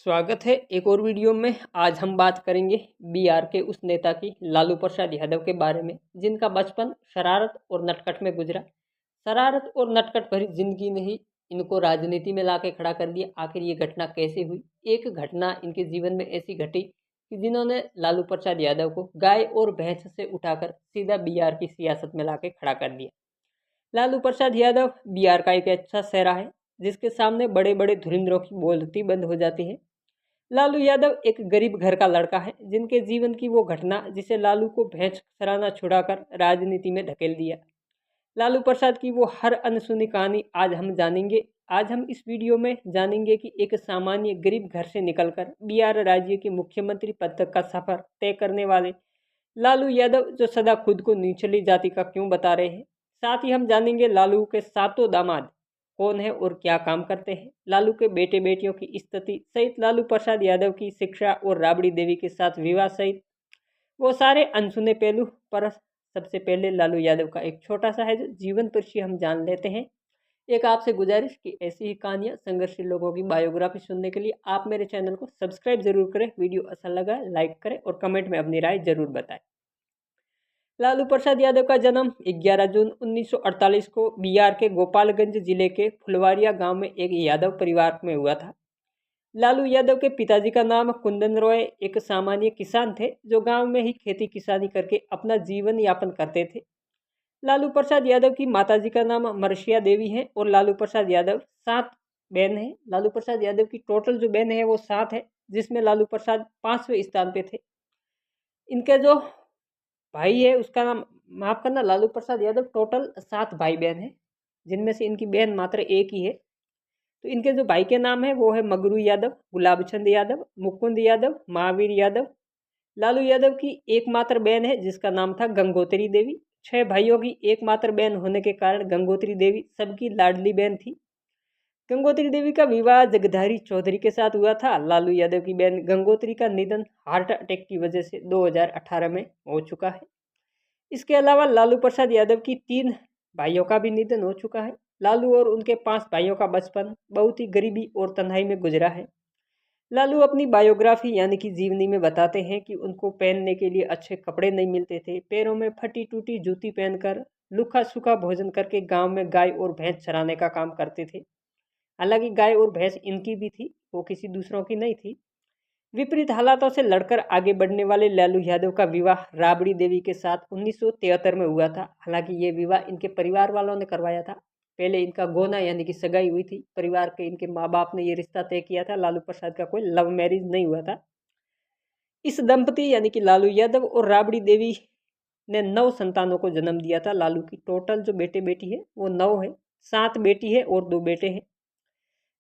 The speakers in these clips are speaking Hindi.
स्वागत है एक और वीडियो में। आज हम बात करेंगे बिहार के उस नेता की लालू प्रसाद यादव के बारे में जिनका बचपन शरारत और नटखट में गुजरा। शरारत और नटखट भरी जिंदगी ने ही इनको राजनीति में लाके खड़ा कर दिया। आखिर ये घटना कैसे हुई? एक घटना इनके जीवन में ऐसी घटी कि जिन्होंने लालू प्रसाद यादव को गाय और भैंस से उठाकर सीधा बिहार की सियासत में लाके खड़ा कर दिया। लालू प्रसाद यादव बिहार का एक अच्छा चेहरा है जिसके सामने बड़े बड़े धुरिंद्रों की बोलती बंद हो जाती है। लालू यादव एक गरीब घर का लड़का है जिनके जीवन की वो घटना जिसे लालू को भैंस चराना छुड़ाकर राजनीति में धकेल दिया। लालू प्रसाद की वो हर अनसुनी कहानी आज हम जानेंगे। आज हम इस वीडियो में जानेंगे कि एक सामान्य गरीब घर से निकलकर बिहार राज्य के मुख्यमंत्री पद तक का सफर तय करने वाले लालू यादव जो सदा खुद को निचली जाति का क्यों बता रहे हैं। साथ ही हम जानेंगे लालू के सातों दामाद कौन है और क्या काम करते हैं, लालू के बेटे बेटियों की स्थिति सहित लालू प्रसाद यादव की शिक्षा और राबड़ी देवी के साथ विवाह सहित वो सारे अनसुने पहलू पर सबसे पहले लालू यादव का एक छोटा सा है जो जीवन परिचय हम जान लेते हैं। एक आपसे गुजारिश कि ऐसी ही कहानियां संघर्षशील लोगों की बायोग्राफी सुनने के लिए आप मेरे चैनल को सब्सक्राइब जरूर करें, वीडियो अच्छा लगा लाइक करें और कमेंट में अपनी राय जरूर बताएं। लालू प्रसाद यादव का जन्म 11 जून 1948 को बिहार के गोपालगंज जिले के फुलवारिया गांव में एक यादव परिवार में हुआ था। लालू यादव के पिताजी का नाम कुंदन रॉय एक सामान्य किसान थे जो गांव में ही खेती किसानी करके अपना जीवन यापन करते थे। लालू प्रसाद यादव की माताजी का नाम मरसिया देवी है और लालू प्रसाद यादव 7 बहन है। लालू प्रसाद यादव की टोटल जो बहन है वो 7 है जिसमें लालू प्रसाद 5वें स्थान पे थे। इनके जो भाई है उसका नाम, माफ करना, लालू प्रसाद यादव टोटल 7 भाई बहन हैं जिनमें से इनकी बहन मात्र एक ही है। तो इनके जो भाई के नाम है वो है मगरू यादव, गुलाब चंद यादव, मुकुंद यादव, महावीर यादव। लालू यादव की एकमात्र बहन है जिसका नाम था गंगोत्री देवी। 6 भाइयों की एकमात्र बहन होने के कारण गंगोत्री देवी सबकी लाडली बहन थी। गंगोत्री देवी का विवाह जगधारी चौधरी के साथ हुआ था। लालू यादव की बहन गंगोत्री का निधन हार्ट अटैक की वजह से 2018 में हो चुका है। इसके अलावा लालू प्रसाद यादव की 3 भाइयों का भी निधन हो चुका है। लालू और उनके 5 भाइयों का बचपन बहुत ही गरीबी और तन्हाई में गुजरा है। लालू अपनी बायोग्राफी यानी कि जीवनी में बताते हैं कि उनको पहनने के लिए अच्छे कपड़े नहीं मिलते थे, पैरों में फटी टूटी जूती पहनकर लुखा सूखा भोजन करके गांव में गाय और भैंस चराने का काम करते थे। हालांकि गाय और भैंस इनकी भी थी, वो किसी दूसरों की नहीं थी। विपरीत हालातों से लड़कर आगे बढ़ने वाले लालू यादव का विवाह राबड़ी देवी के साथ 1973 में हुआ था। हालांकि ये विवाह इनके परिवार वालों ने करवाया था। पहले इनका गोना यानी कि सगाई हुई थी, परिवार के इनके माँ बाप ने ये रिश्ता तय किया था। लालू प्रसाद का कोई लव मैरिज नहीं हुआ था। इस दंपति यानी कि लालू यादव और राबड़ी देवी ने 9 संतानों को जन्म दिया था। लालू की टोटल जो बेटे बेटी है वो 9 है, 7 बेटी है और 2 बेटे हैं।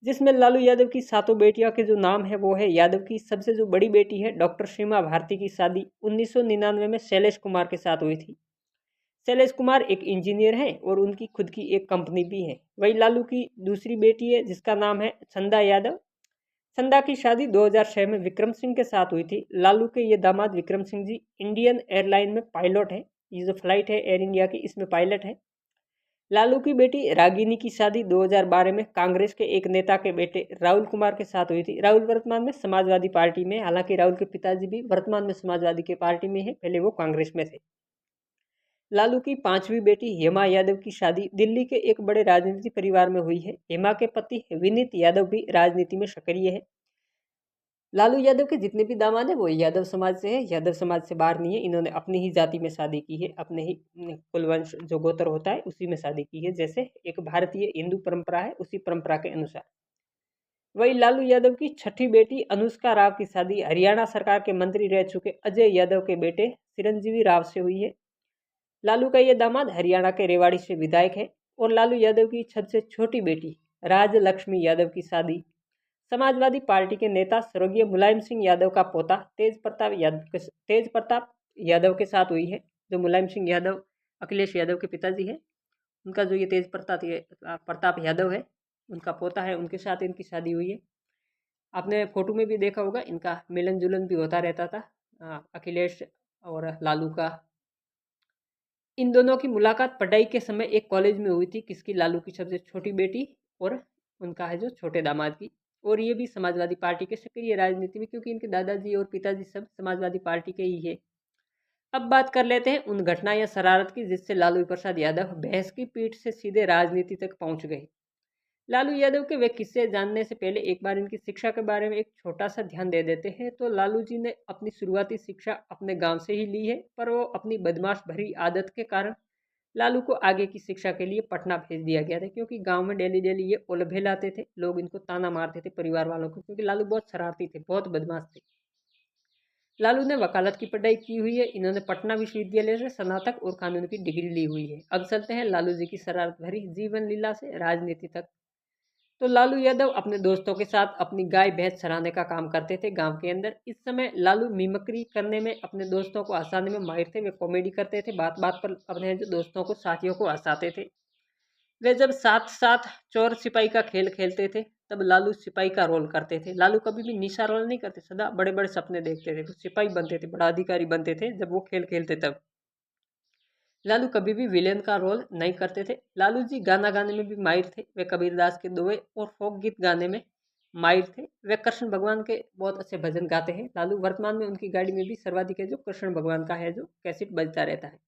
जिसमें लालू यादव की 7 बेटियों के जो नाम है वो है, यादव की सबसे जो बड़ी बेटी है डॉक्टर सीमा भारती की शादी 1999 में शैलेश कुमार के साथ हुई थी। शैलेश कुमार एक इंजीनियर हैं और उनकी खुद की एक कंपनी भी है। वही लालू की दूसरी बेटी है जिसका नाम है चंदा यादव। चंदा की शादी 2006 में विक्रम सिंह के साथ हुई थी। लालू के ये दामाद विक्रम सिंह जी इंडियन एयरलाइन में पायलट है। ये जो फ्लाइट है एयर इंडिया की, इसमें पायलट है। लालू की बेटी रागिनी की शादी 2012 में कांग्रेस के एक नेता के बेटे राहुल कुमार के साथ हुई थी। राहुल वर्तमान में समाजवादी पार्टी में, हालांकि राहुल के पिताजी भी वर्तमान में समाजवादी के पार्टी में है, पहले वो कांग्रेस में थे। लालू की 5वीं बेटी हेमा यादव की शादी दिल्ली के एक बड़े राजनीति परिवार में हुई है। हेमा के पति विनीत यादव भी राजनीति में सक्रिय है। लालू यादव के जितने भी दामाद हैं वो यादव समाज से है, यादव समाज से बाहर नहीं है। इन्होंने अपनी ही जाति में शादी की है, अपने ही कुलवंश जो गोत्र होता है उसी में शादी की है। जैसे एक भारतीय हिंदू परंपरा है उसी परंपरा के अनुसार। वही लालू यादव की 6ठी बेटी अनुष्का राव की शादी हरियाणा सरकार के मंत्री रह चुके अजय यादव के बेटे चिरंजीवी राव से हुई है। लालू का ये दामाद हरियाणा के रेवाड़ी से विधायक है। और लालू यादव की सबसे छोटी बेटी राजलक्ष्मी यादव की शादी समाजवादी पार्टी के नेता स्वर्गीय मुलायम सिंह यादव का पोता तेज प्रताप यादव के साथ हुई है। जो मुलायम सिंह यादव अखिलेश यादव के पिताजी है, उनका जो ये प्रताप यादव है उनका पोता है, उनके साथ इनकी शादी हुई है। आपने फोटो में भी देखा होगा, इनका मिलन जुलन भी होता रहता था अखिलेश और लालू का। इन दोनों की मुलाकात पढ़ाई के समय एक कॉलेज में हुई थी। किसकी? लालू की सबसे छोटी बेटी और उनका है जो छोटे दामाद की। और ये भी समाजवादी पार्टी के सक्रिय राजनीति में, क्योंकि इनके दादाजी और पिताजी सब समाजवादी पार्टी के ही है। अब बात कर लेते हैं उन घटना या शरारत की जिससे लालू प्रसाद यादव भैंस की पीठ से सीधे राजनीति तक पहुंच गए। लालू यादव के वे किस्से जानने से पहले एक बार इनकी शिक्षा के बारे में एक छोटा सा ध्यान दे देते हैं। तो लालू जी ने अपनी शुरुआती शिक्षा अपने गांव से ही ली है, पर वो अपनी बदमाश भरी आदत के कारण लालू को आगे की शिक्षा के लिए पटना भेज दिया गया था, क्योंकि गांव में डेली डेली ये उलझे लाते थे, लोग इनको ताना मारते थे परिवार वालों को, क्योंकि लालू बहुत शरारती थे, बहुत बदमाश थे। लालू ने वकालत की पढ़ाई की हुई है। इन्होंने पटना विश्वविद्यालय से स्नातक और कानून की डिग्री ली हुई है। अब चलते हैं लालू जी की शरारत भरी जीवन लीला से राजनीति तक। तो लालू यादव अपने दोस्तों के साथ अपनी गाय भैंस चराने का काम करते थे गांव के अंदर। इस समय लालू मिमिक्री करने में अपने दोस्तों को हंसाने में माहिर थे। वे कॉमेडी करते थे, बात बात पर अपने जो दोस्तों को साथियों को हंसाते थे। वे जब साथ साथ चोर सिपाही का खेल खेलते थे तब लालू सिपाही का रोल करते थे। लालू कभी भी निशा रोल नहीं करते, सदा बड़े बड़े सपने देखते थे, वो सिपाही बनते थे, बड़ा अधिकारी बनते थे जब वो खेल खेलते तब। लालू कभी भी विलेन का रोल नहीं करते थे। लालू जी गाना गाने में भी माहिर थे। वे कबीरदास के दोहे और फोक गीत गाने में माहिर थे। वे कृष्ण भगवान के बहुत अच्छे भजन गाते हैं। लालू वर्तमान में उनकी गाड़ी में भी सर्वाधिक है जो कृष्ण भगवान का है, जो कैसेट बजता रहता है।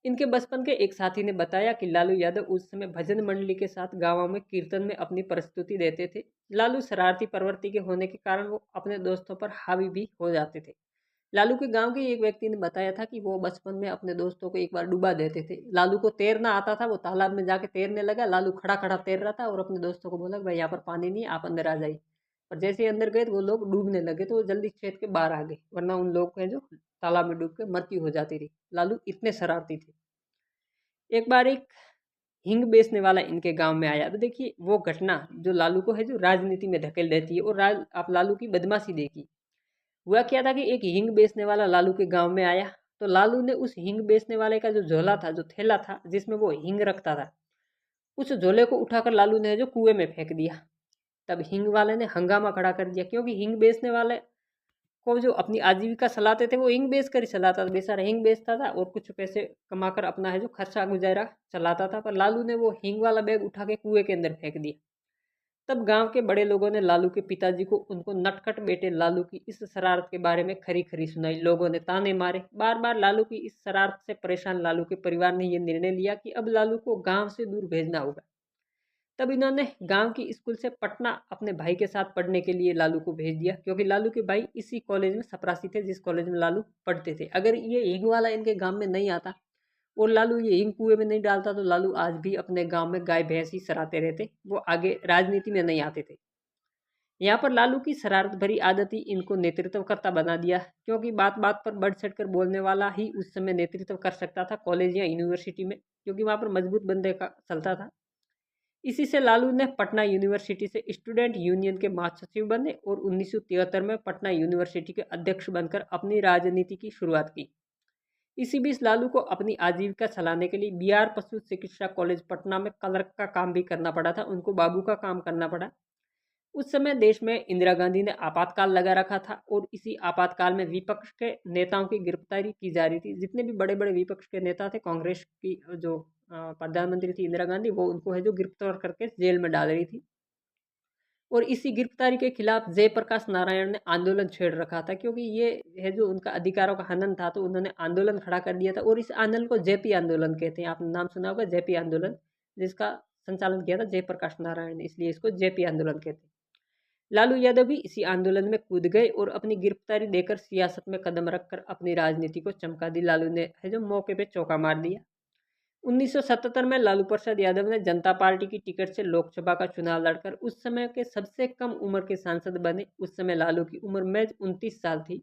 इनके बचपन के एक साथी ने बताया कि लालू यादव उस समय भजन मंडली के साथ गाँवों में कीर्तन में अपनी प्रस्तुति देते थे। लालू शरारती प्रवृत्ति के होने के कारण वो अपने दोस्तों पर हावी भी हो जाते थे। लालू के गांव के एक व्यक्ति ने बताया था कि वो बचपन में अपने दोस्तों को एक बार डुबा देते थे। लालू को तैरना आता था, वो तालाब में जाके तैरने लगा। लालू खड़ा खड़ा तैर रहा था और अपने दोस्तों को बोला भाई यहाँ पर पानी नहीं है, आप अंदर आ जाइए। पर जैसे ही अंदर गए तो वो लोग डूबने लगे, तो वो जल्दी खेत के बाहर आ गए, वरना उन लोग के जो तालाब में डूब के मृत्यु हो जाती थी। लालू इतने शरारती थे। एक बार एक हिंग बेचने वाला इनके गांव में आया। तो देखिए वो घटना जो लालू को है जो राजनीति में धकेल देती है। और आप लालू की बदमाशी देखिए। हुआ क्या था कि एक हिंग बेचने वाला लालू के गांव में आया। तो लालू ने उस हिंग बेचने वाले का जो झोला था, जो थैला था जिसमें वो हिंग रखता था, उस झोले को उठाकर लालू ने जो कुएं में फेंक दिया। तब हिंग वाले ने हंगामा खड़ा कर दिया, क्योंकि हिंग बेचने वाले को जो अपनी आजीविका चलाते थे वो हिंग बेच कर ही चलाता था। बेचारा हिंग बेचता था और कुछ पैसे कमाकर अपना है जो खर्चा गुजारा चलाता था। पर लालू ने वो हिंग वाला बैग उठा के कुएं के अंदर फेंक दिया। तब गांव के बड़े लोगों ने लालू के पिताजी को उनको नटखट बेटे लालू की इस शरारत के बारे में खरी खरी सुनाई। लोगों ने ताने मारे। बार बार लालू की इस शरारत से परेशान लालू के परिवार ने यह निर्णय लिया कि अब लालू को गांव से दूर भेजना होगा। तब इन्होंने गांव की स्कूल से पटना अपने भाई के साथ पढ़ने के लिए लालू को भेज दिया, क्योंकि लालू के भाई इसी कॉलेज में चपरासी थे जिस कॉलेज में लालू पढ़ते थे। अगर ये हिंग वाला इनके गांव में नहीं आता और लालू ये हिंग कुएं में नहीं डालता तो लालू आज भी अपने गांव में गाय भैंस ही चराते रहते, वो आगे राजनीति में नहीं आते थे। यहाँ पर लालू की शरारत भरी आदत ही इनको नेतृत्वकर्ता बना दिया, क्योंकि बात बात पर बढ़ चढ़कर बोलने वाला ही उस समय नेतृत्व कर सकता था कॉलेज या यूनिवर्सिटी में, क्योंकि वहाँ पर मजबूत बंदे का चलता था। इसी से लालू ने पटना यूनिवर्सिटी से स्टूडेंट यूनियन के महासचिव बने और 1973 में पटना यूनिवर्सिटी के अध्यक्ष बनकर अपनी राजनीति की शुरुआत की। इसी बीच लालू को अपनी आजीविका चलाने के लिए बिहार पशु चिकित्सा कॉलेज पटना में क्लर्क का काम भी करना पड़ा था। उनको बाबू का काम करना पड़ा। उस समय देश में इंदिरा गांधी ने आपातकाल लगा रखा था और इसी आपातकाल में विपक्ष के नेताओं की गिरफ्तारी की जा रही थी। जितने भी बड़े बड़े विपक्ष के नेता थे, कांग्रेस की जो प्रधानमंत्री थी इंदिरा गांधी, वो उनको है जो गिरफ्तार करके जेल में डाल रही थी। और इसी गिरफ्तारी के खिलाफ जयप्रकाश नारायण ने आंदोलन छेड़ रखा था, क्योंकि ये है जो उनका अधिकारों का हनन था, तो उन्होंने आंदोलन खड़ा कर दिया था। और इस आंदोलन को जेपी आंदोलन कहते हैं। आपने नाम सुना होगा जेपी आंदोलन, जिसका संचालन किया था जयप्रकाश नारायण ने, इसलिए इसको जेपी आंदोलन कहते हैं। लालू यादव भी इसी आंदोलन में कूद गए और अपनी गिरफ्तारी देकर सियासत में कदम रखकर अपनी राजनीति को चमका दी। लालू ने है जो मौके पे चौका मार दिया। 1977 में लालू प्रसाद यादव ने जनता पार्टी की टिकट से लोकसभा का चुनाव लड़कर उस समय के सबसे कम उम्र के सांसद बने। उस समय लालू की उम्र महज 29 साल थी।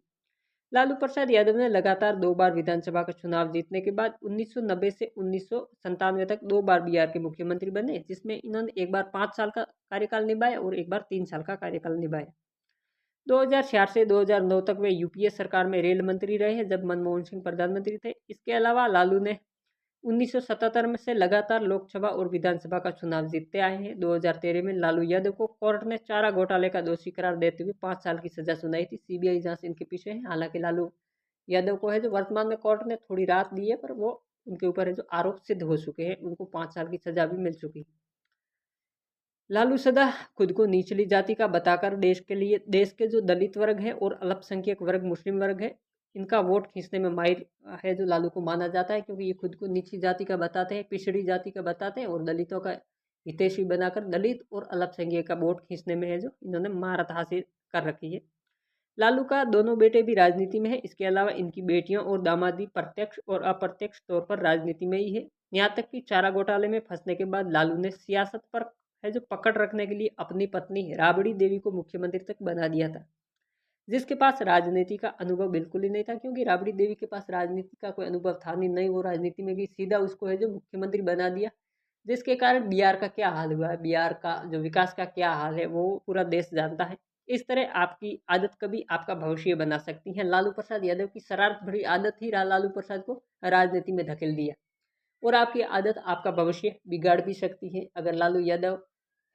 लालू प्रसाद यादव ने लगातार 2 बार विधानसभा का चुनाव जीतने के बाद 1990 से 1997 तक 2 बार बिहार के मुख्यमंत्री बने, जिसमें इन्होंने एक बार 5 साल का कार्यकाल निभाया और एक बार 3 साल का कार्यकाल निभाया। 2004 से 2009 तक वे यूपीए सरकार में रेल मंत्री रहे, जब मनमोहन सिंह प्रधानमंत्री थे। इसके अलावा लालू ने 1977 में से लगातार लोकसभा और विधानसभा का चुनाव जीतते आए हैं। 2013 में लालू यादव को कोर्ट ने चारा घोटाले का दोषी करार देते हुए 5 साल की सजा सुनाई थी। सीबीआई जांच इनके पीछे है। हालांकि लालू यादव को है जो वर्तमान में कोर्ट ने थोड़ी राहत दी है, पर वो उनके ऊपर है जो आरोप सिद्ध हो चुके हैं, उनको 5 साल की सजा भी मिल चुकी है। लालू सदा खुद को निचली जाति का बताकर देश के जो दलित वर्ग है और अल्पसंख्यक वर्ग मुस्लिम वर्ग है, इनका वोट खींचने में माहिर है जो लालू को माना जाता है, क्योंकि ये खुद को नीची जाति का बताते हैं, पिछड़ी जाति का बताते हैं और दलितों का हितैषी बनाकर दलित और अल्पसंख्यक का वोट खींचने में है जो इन्होंने महारत हासिल कर रखी है। लालू का दोनों बेटे भी राजनीति में है। इसके अलावा इनकी बेटियां और दामादी प्रत्यक्ष और अप्रत्यक्ष तौर पर राजनीति में ही है। यहाँ तक कि चारा घोटाले में फंसने के बाद लालू ने सियासत पर है जो पकड़ रखने के लिए अपनी पत्नी राबड़ी देवी को मुख्यमंत्री तक बना दिया था, जिसके पास राजनीति का अनुभव बिल्कुल ही नहीं था, क्योंकि राबड़ी देवी के पास राजनीति का कोई अनुभव था नहीं। वो राजनीति में गई, सीधा उसको है जो मुख्यमंत्री बना दिया, जिसके कारण बिहार का क्या हाल हुआ है, बिहार का जो विकास का क्या हाल है वो पूरा देश जानता है। इस तरह आपकी आदत कभी आपका भविष्य बना सकती है। लालू प्रसाद यादव की शरारत भरी आदत ही लालू प्रसाद को राजनीति में धकेल दिया, और आपकी आदत आपका भविष्य बिगाड़ भी सकती है। अगर लालू यादव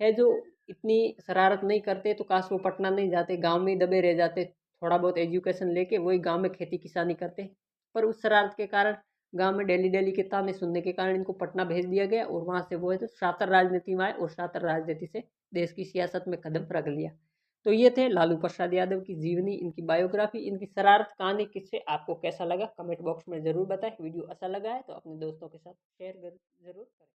है जो इतनी शरारत नहीं करते तो काश वो पटना नहीं जाते, गांव में ही दबे रह जाते, थोड़ा बहुत एजुकेशन लेके वही गांव में खेती किसानी करते। पर उस शरारत के कारण, गांव में डेली डेली के ताने सुनने के कारण इनको पटना भेज दिया गया, और वहां से वो है तो शातर राजनीति में आए और शातर राजनीति से देश की सियासत में कदम रख लिया। तो ये थे लालू प्रसाद यादव की जीवनी, इनकी बायोग्राफी, इनकी शरारत कहानी। किससे आपको कैसा लगा कमेंट बॉक्स में ज़रूर बताएं। वीडियो अच्छा लगा है तो अपने दोस्तों के साथ शेयर जरूर करें।